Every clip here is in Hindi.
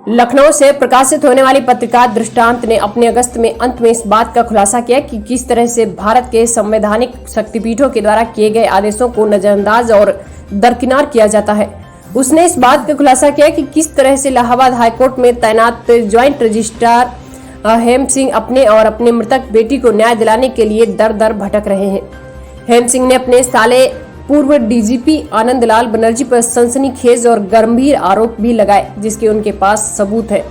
लखनऊ से प्रकाशित होने वाली पत्रिका दृष्टांत ने अपने अगस्त में अंत में इस बात का खुलासा किया कि किस तरह से भारत के संवैधानिक शक्तिपीठों के द्वारा किए गए आदेशों को नजरअंदाज और दरकिनार किया जाता है। उसने इस बात का खुलासा किया कि किस तरह से इलाहाबाद हाईकोर्ट में तैनात ज्वाइंट रजिस्ट्रार हेम सिंह अपने और अपने मृतक बेटी को न्याय दिलाने के लिए दर दर भटक रहे हैं। हेम सिंह ने अपने साले पूर्व डीजीपी आनंदलाल बनर्जी पर सनसनीखेज और गंभीर आरोप भी लगाए, जिसके उनके पास सबूत है।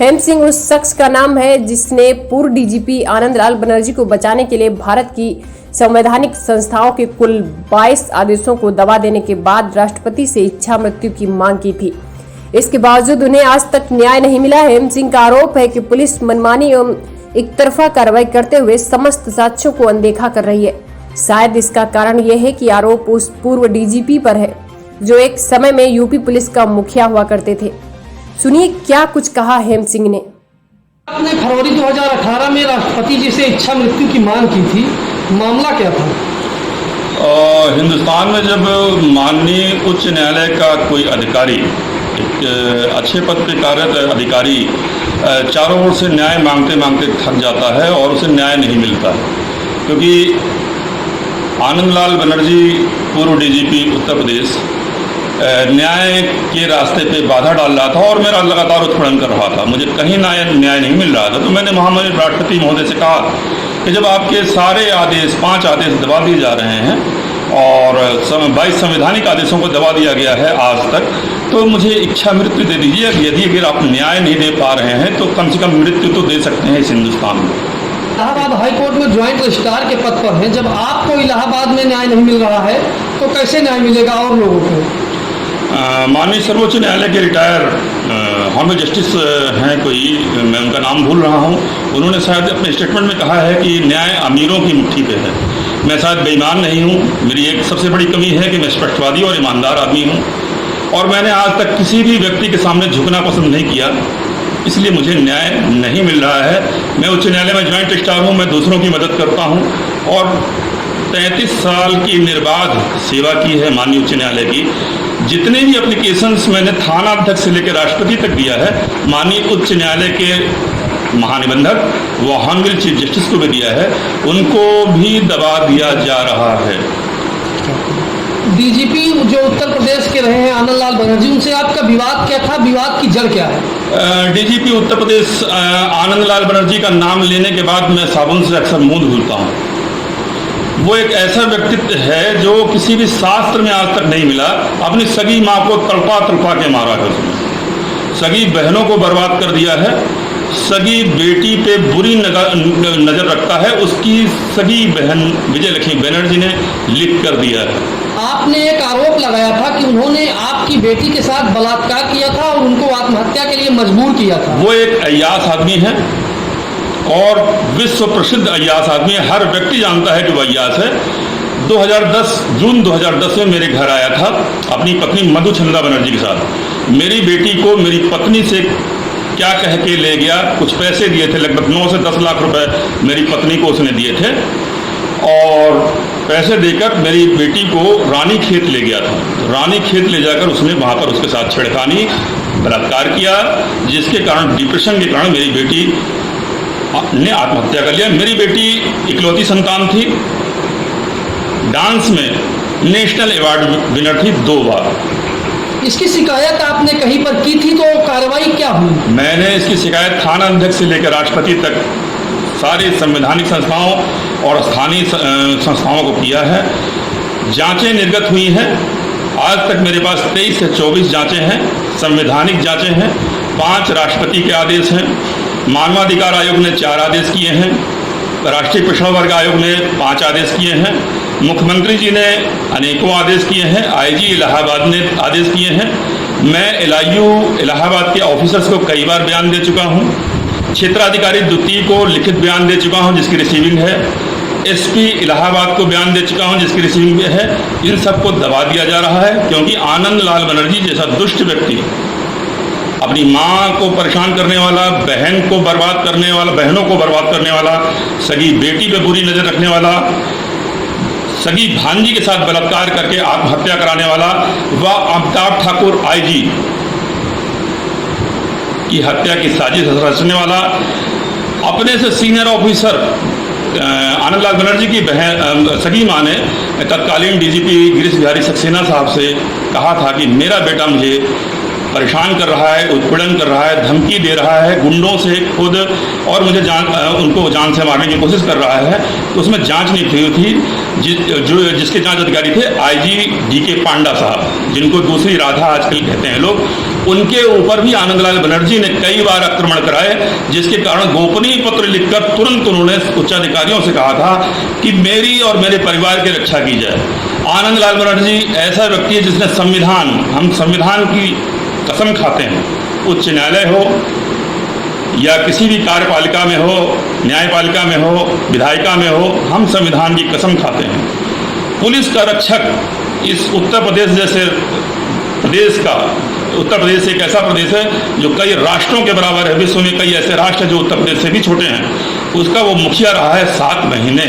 हेम सिंह उस शख्स का नाम है जिसने पूर्व डीजीपी आनंदलाल बनर्जी को बचाने के लिए भारत की संवैधानिक संस्थाओं के कुल 22 आदेशों को दबा देने के बाद राष्ट्रपति से इच्छा मृत्यु की मांग की थी। इसके बावजूद उन्हें आज तक न्याय नहीं मिला। हेम सिंह का आरोप है कि पुलिस मनमानी एवं एक तरफा कार्रवाई करते हुए समस्त साक्ष्यों को अनदेखा कर रही है। शायद इसका कारण यह है कि आरोप उस पूर्व डीजीपी पर है जो एक समय में यूपी पुलिस का मुखिया हुआ करते थे। सुनिए क्या कुछ कहा हेम सिंह ने। आपने फरवरी 2018 में राष्ट्रपति जी से इच्छा मृत्यु की मांग की थी, मामला क्या था? हिंदुस्तान में जब माननीय उच्च न्यायालय का कोई अधिकारी, एक अच्छे पद पे कार्यरत अधिकारी चारों ओर से न्याय मांगते मांगते थक जाता है और उसे न्याय नहीं मिलता, क्योंकि आनंदलाल बनर्जी पूर्व डीजीपी उत्तर प्रदेश न्याय के रास्ते पे बाधा डाल रहा था और मेरा लगातार उत्पीड़न कर रहा था। मुझे कहीं न्याय नहीं मिल रहा था, तो मैंने महामहिम राष्ट्रपति महोदय से कहा कि जब आपके सारे आदेश 5 आदेश दबा दिए जा रहे हैं और 22 संवैधानिक आदेशों को दबा दिया गया है आज तक, तो मुझे इच्छा मृत्यु दे दीजिए। यदि अगर आप न्याय नहीं दे पा रहे हैं तो कम से कम मृत्यु तो दे सकते हैं इस हिंदुस्तान में। इलाहाबाद हाईकोर्ट में ज्वाइंट रजिस्ट्रार के पद पर हैं। जब आपको इलाहाबाद में न्याय नहीं मिल रहा है तो कैसे न्याय मिलेगा और लोगों को? माननीय सर्वोच्च न्यायालय के रिटायर ऑनरेबल जस्टिस हैं कोई, मैं उनका नाम भूल रहा हूं, उन्होंने शायद अपने स्टेटमेंट में कहा है कि न्याय अमीरों की मुट्ठी पे है। मैं शायद बेईमान नहीं हूं। मेरी एक सबसे बड़ी कमी है कि मैं स्पष्टवादी और ईमानदार आदमी हूं और मैंने आज तक किसी भी व्यक्ति के सामने झुकना पसंद नहीं किया, इसलिए मुझे न्याय नहीं मिल रहा है। मैं उच्च न्यायालय में ज्वाइंट रजिस्ट्रार हूँ, मैं दूसरों की मदद करता हूँ और 33 साल की निर्बाध सेवा की है माननीय उच्च न्यायालय की। जितने भी एप्लीकेशंस मैंने थाना अध्यक्ष से लेकर राष्ट्रपति तक दिया है, माननीय उच्च न्यायालय के महानिबंधक व ऑनरेबल चीफ जस्टिस को भी दिया है, उनको भी दबा दिया जा रहा है। डीजीपी जो उत्तर प्रदेश के रहे हैं आनंदलाल बनर्जी, उनसे आपका विवाद क्या था? विवाद की जड़ क्या है? डीजीपी उत्तर प्रदेश आनंदलाल बनर्जी का नाम लेने के बाद मैं साबुन से अक्सर मुंह धुलता हूँ। वो एक ऐसा व्यक्तित्व है जो किसी भी शास्त्र में आज तक नहीं मिला। अपनी सगी माँ को तड़पा तड़पा के मारा है उसने, सगी बहनों को बर्बाद कर दिया है, सगी बेटी पे बुरी नज़र रखता है, उसकी सगी बहन विजय लक्ष्मी बनर्जी ने लिख कर दिया है। आपने एक आरोप लगाया था कि उन्होंने आपकी बेटी के साथ बलात्कार किया था और उनको आत्महत्या के लिए मजबूर किया था। वो एक अय्यास आदमी है और विश्व प्रसिद्ध अय्यास आदमी है। हर व्यक्ति जानता है कि वो अय्यास है। जून 2010 में मेरे घर आया था अपनी पत्नी मधुचंद्रा बनर्जी के साथ। मेरी बेटी को मेरी पत्नी से क्या कह के ले गया, कुछ पैसे दिए थे, लगभग 9 से 10 लाख रुपए मेरी पत्नी को उसने दिए थे और पैसे देकर मेरी बेटी को रानी खेत ले गया था। तो रानी खेत ले जाकर उसने वहाँ पर उसके साथ छेड़खानी, बलात्कार किया, जिसके कारण डिप्रेशन के कारण मेरी बेटी ने आत्महत्या कर लिया। मेरी बेटी इकलौती संतान थी, डांस में नेशनल अवार्ड विनर थी 2 बार। इसकी शिकायत आपने कहीं पर की थी, तो कार्रवाई क्या हुई? मैंने इसकी शिकायत थाना अध्यक्ष से लेकर राष्ट्रपति तक सारी संवैधानिक संस्थाओं और स्थानीय संस्थाओं को किया है। जांचें निर्गत हुई हैं। आज तक मेरे पास 23 से 24 जांचें हैं, संवैधानिक जांचें हैं। 5 राष्ट्रपति के आदेश हैं, मानवाधिकार आयोग ने 4 आदेश किए हैं, राष्ट्रीय पिछड़ा वर्ग आयोग ने 5 आदेश किए हैं, मुख्यमंत्री जी ने अनेकों आदेश किए हैं, आईजी इलाहाबाद ने आदेश किए हैं। मैं LIU इलाहाबाद के ऑफिसर्स को कई बार बयान दे चुका हूं, क्षेत्राधिकारी द्वितीय को लिखित बयान दे चुका हूं जिसकी रिसीविंग है, SP इलाहाबाद को बयान दे चुका हूं जिसकी रिसीविंग है। इन सबको दबा दिया जा रहा है क्योंकि आनंदलाल बनर्जी जैसा दुष्ट व्यक्ति, अपनी माँ को परेशान करने वाला, बहन को बर्बाद करने वाला, बहनों को बर्बाद करने वाला, सगी बेटी पे बुरी नज़र रखने वाला, सगी भांजी के साथ बलात्कार करके आत्महत्या कराने वाला व अमिताभ ठाकुर IG की हत्या की साजिश रचने वाला अपने से सीनियर ऑफिसर आनंदलाल बनर्जी की बहन सगी माँ ने तत्कालीन डीजीपी गिरीश बिहारी सक्सेना साहब से कहा था कि मेरा बेटा मुझे परेशान कर रहा है, उत्पीड़न कर रहा है, धमकी दे रहा है, गुंडों से खुद और मुझे उनको जान से मारने की कोशिश कर रहा है। तो उसमें जांच नहीं हुई थी। जिसके जांच अधिकारी थे आईजी डीके पांडा साहब, जिनको दूसरी राधा आजकल कहते हैं लोग, उनके ऊपर भी आनंदलाल बनर्जी ने कई बार आक्रमण कराए, जिसके कारण गोपनीय पत्र लिखकर तुरंत उन्होंने उच्चाधिकारियों से कहा था कि मेरी और मेरे परिवार की रक्षा की जाए। आनंदलाल बनर्जी ऐसा व्यक्ति है जिसने हम संविधान की कसम खाते हैं, उच्च न्यायालय हो या किसी भी कार्यपालिका में हो, न्यायपालिका में हो, विधायिका में हो, हम संविधान की कसम खाते हैं। पुलिस का रक्षक इस उत्तर प्रदेश जैसे प्रदेश का, उत्तर प्रदेश एक ऐसा प्रदेश है जो कई राष्ट्रों के बराबर है, विश्व में कई ऐसे राष्ट्र जो उत्तर प्रदेश से भी छोटे हैं, उसका वो मुखिया रहा है 7 महीने।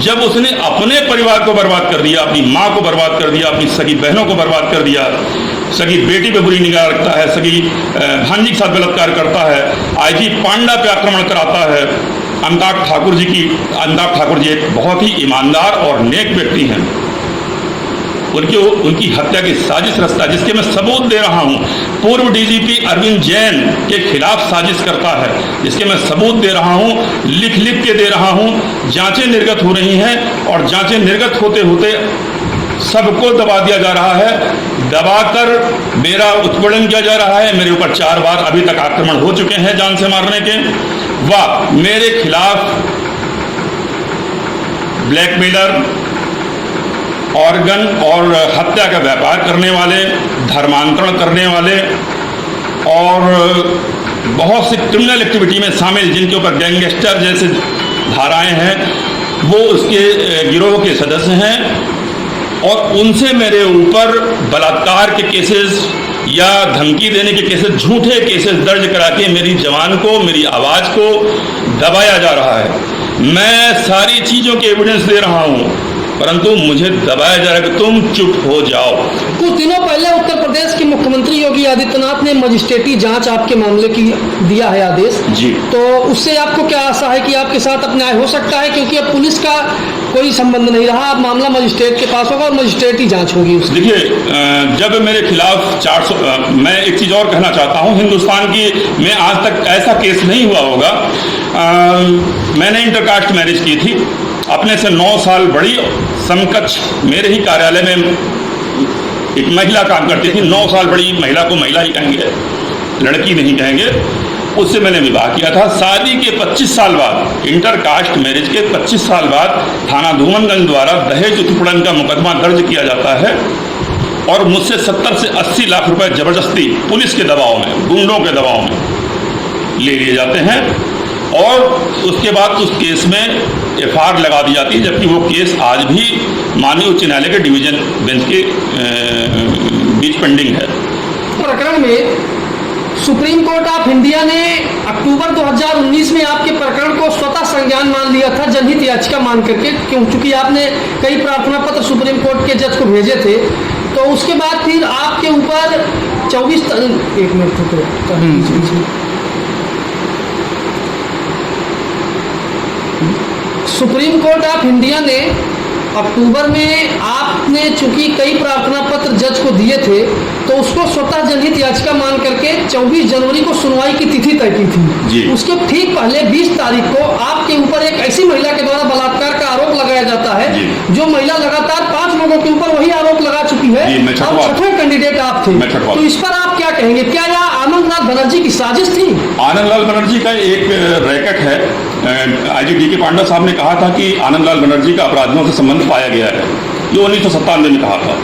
जब उसने अपने परिवार को बर्बाद कर दिया, अपनी माँ को बर्बाद कर दिया, अपनी सगी बहनों को बर्बाद कर दिया, सगी बेटी पे बुरी निगाह रखता है, सगी भांजी के साथ बलात्कार करता है, आईजी पांडा पे आक्रमण कराता है। अनुराग ठाकुर जी एक बहुत ही ईमानदार और नेक व्यक्ति हैं। उनकी हत्या की साजिश रचता है, जिसके मैं सबूत दे रहा हूं। पूर्व डीजीपी अरविंद जैन के खिलाफ साजिश करता है, जिसके मैं सबूत दे रहा हूं, लिख के दे रहा हूं। जांचें निर्गत हो रही हैं और जांचें निर्गत होते होते सबको दबा दिया जा रहा है, दबाकर मेरा उत्पीड़न किया जा रहा है। मेरे ऊपर 4 बार अभी तक आक्रमण हो चुके हैं जान से मारने के। वाह, मेरे खिलाफ ब्लैकमेलर, ऑर्गन और हत्या का व्यापार करने वाले, धर्मांतरण करने वाले और बहुत सी क्रिमिनल एक्टिविटी में शामिल, जिनके ऊपर गैंगस्टर जैसे धाराएं हैं, वो उसके गिरोह के सदस्य हैं। और उनसे मेरे ऊपर बलात्कार के केसेस या धमकी देने के केसेस, झूठे केसेस दर्ज करा के मेरी जवान को, मेरी आवाज़ को दबाया जा रहा है। मैं सारी चीज़ों के एविडेंस दे रहा हूँ, परंतु मुझे दबाया जा रहा है कि तुम चुप हो जाओ। कुछ दिनों पहले उत्तर प्रदेश के मुख्यमंत्री योगी आदित्यनाथ ने मजिस्ट्रेटी जांच आपके मामले की दिया है आदेश जी। तो उससे आपको क्या आशा है कि आपके साथ अब न्याय हो सकता है, क्योंकि अब पुलिस का कोई संबंध नहीं रहा, अब मामला मजिस्ट्रेट के पास होगा और मजिस्ट्रेटी जांच होगी उसकी। देखिए, जब मेरे खिलाफ 400, मैं एक चीज़ और कहना चाहता हूँ, हिंदुस्तान की में आज तक ऐसा केस नहीं हुआ होगा। मैंने इंटरकास्ट मैरिज की थी, अपने से 9 साल बड़ी समकक्ष मेरे ही कार्यालय में एक महिला काम करती थी। 9 साल बड़ी महिला को महिला ही कहेंगे, लड़की नहीं कहेंगे। उससे मैंने विवाह किया था। शादी के 25 साल बाद, इंटरकास्ट मैरिज के 25 साल बाद थाना धूमनगंज द्वारा दहेज उत्पीड़न का मुकदमा दर्ज किया जाता है और मुझसे 70 से 80 लाख रुपए जबरदस्ती पुलिस के दबाव में, गुंडों के दबाव में ले लिए जाते हैं और उसके बाद उस केस में FIR लगा दी जाती है, जबकि वो केस आज भी माननीय उच्च न्यायालय के डिवीजन बेंच के बीच पेंडिंग है। प्रकरण में सुप्रीम कोर्ट ऑफ इंडिया ने अक्टूबर 2019 में आपके प्रकरण को स्वतः संज्ञान मान लिया था, जनहित याचिका मान करके, क्योंकि आपने कई प्रार्थना पत्र सुप्रीम कोर्ट के जज को भेजे थे। तो उसके बाद फिर आपके ऊपर 24 एक minute supreme court of India ने अक्टूबर में आपने चूंकि कई प्रार्थना पत्र जज को दिए थे तो उसको स्वतः जनहित याचिका मान करके 24 जनवरी को सुनवाई की तिथि तय की थी। उसके ठीक पहले 20 तारीख को आपके ऊपर एक ऐसी महिला के द्वारा बलात्कार का आरोप लगाया जाता है, जो महिला लगातार 5 लोगों के ऊपर वही आरोप लगा चुकी है और 6वें कैंडिडेट आप थे। तो इस पर आप क्या कहेंगे? क्या यह आनंदलाल बनर्जी की साजिश थी? आनंदलाल बनर्जी का एक रैकेट है। आईजी डीके पांडा साहब ने कहा था कि आनंदलाल बनर्जी का अपराधियों से संबंध पाया गया है, ये 1997 में कहा था।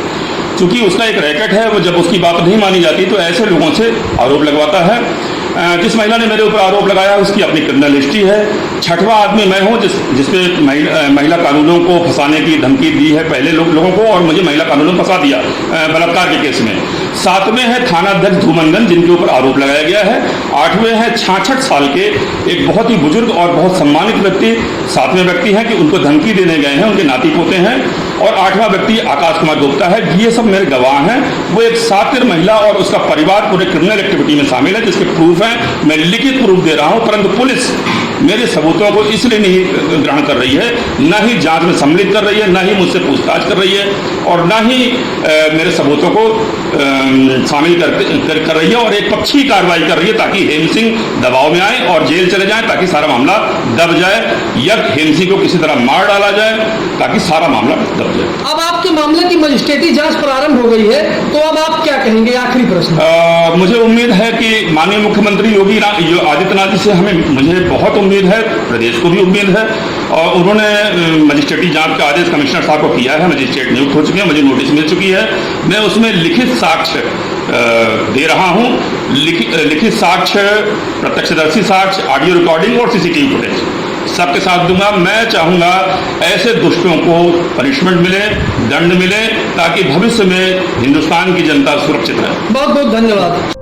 क्योंकि उसका एक रैकेट है, वो जब उसकी बात नहीं मानी जाती तो ऐसे लोगों से आरोप लगवाता है। जिस महिला ने मेरे ऊपर आरोप लगाया उसकी अपनी क्रिमिनल हिस्ट्री है। 6वां आदमी मैं हूं जिसपे महिला कानूनों को फंसाने की धमकी दी है पहले लोगों को, और मुझे महिला कानूनों में फंसा दिया बलात्कार के केस में। 7वें हैं थाना अध्यक्ष धूमनगंज, जिनके ऊपर आरोप लगाया गया है। 8वें हैं 66 साल के एक बहुत ही बुजुर्ग और बहुत सम्मानित व्यक्ति, 7वें व्यक्ति हैं कि उनको धमकी देने गए हैं, उनके नाती पोते हैं। और 8वां व्यक्ति आकाश कुमार गुप्ता है। ये सब मेरे गवाह हैं। वो एक सातिर महिला और उसका परिवार पूरे क्रिमिनल एक्टिविटी में शामिल है, जिसके प्रूफ हैं। मैं लिखित प्रूफ दे रहा हूं, परंतु पुलिस मेरे सबूतों को इसलिए नहीं ग्रहण कर रही है, न ही जांच में सम्मिलित कर रही है, न ही मुझसे पूछताछ कर रही है, और न ही मेरे सबूतों को शामिल कर रही है, और एक पक्षी कार्रवाई कर रही है ताकि हेम सिंह दबाव में आए और जेल चले जाएं, ताकि सारा मामला दब जाए, या हेम सिंह को किसी तरह मार डाला जाए ताकि सारा मामला दब जाए। अब आपके मामले की मजिस्ट्रेटी जांच प्रारंभ हो गई है, तो अब आप क्या कहेंगे? आखिरी प्रश्न। मुझे उम्मीद है कि माननीय मुख्यमंत्री योगी आदित्यनाथ जी से मुझे बहुत उम्मीद है, प्रदेश को भी उम्मीद है, और उन्होंने मजिस्ट्रेटी जांच का आदेश कमिश्नर साहब को किया है। मजिस्ट्रेट नियुक्त हो चुके हैं, मुझे नोटिस मिल चुकी है। मैं उसमें लिखित साक्ष्य दे रहा हूं, लिखित साक्ष्य, प्रत्यक्षदर्शी साक्ष्य, ऑडियो रिकॉर्डिंग और सीसीटीवी फुटेज सबके साथ दूंगा। मैं चाहूंगा ऐसे दुष्टों को पनिशमेंट मिले, दंड मिले, ताकि भविष्य में हिंदुस्तान की जनता सुरक्षित रहे। बहुत बहुत धन्यवाद।